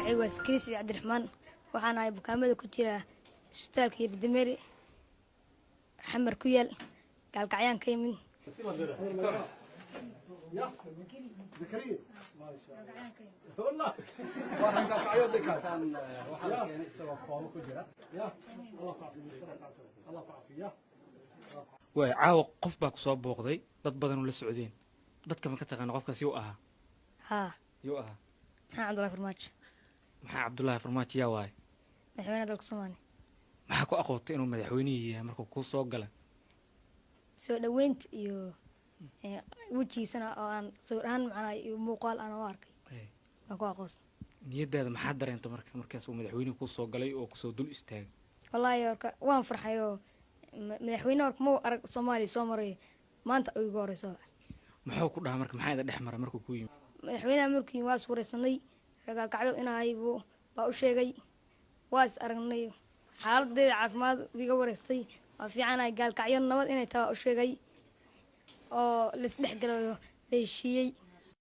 magacay waa Sakriisi Cabdiraxmaan waxaan ahay bukaamada ku jira isbitaalka Hirdimeri xamar ku yaal gaalkacyaan ka yimid يا زكريا ما شاء الله والله واحد قال عيود ذكر كان واحد كان يسوى قوم كجرا يا الله يعافيك الله يعافيك يا way caawa qof baa ku soo booqday dad badan oo la socdeen dadka ma ka taqaan qofkaas yuu ahaa ها عبد الله فرماج maxaa Cabdullaahi Farmaajo yaa waay madaxweynaha dalka Soomaaliya maxaa ku aqoonta inuu madaxweynihi yahay markuu ku soo galay soo dhaweynta iyo wajiisana oo aan sawir ahaan macnaa iyo muuqaal aan u arkay waan ku aqoonsan niyadaada maxaa dareentay markaas uu madaxweynuhu ku soo galay oo ku soo dul istaagay wallahi horka waan farxay oo madaxweynaha horka ma arag Soomaaliya soo maray maanta ay ugu horeyso muxuu ku dhahay marka maxaa ida dhex maray markuu ku yimid madaxweynaha markii waa suuraysanay ragaa kacdo inay baa u sheegay waas aragnay xaaladdeeda caafimaad biga wareystay waa fiicanahay gaalkacyo nabad inay taa u sheegay oo la isdhex galayo la heshiiyey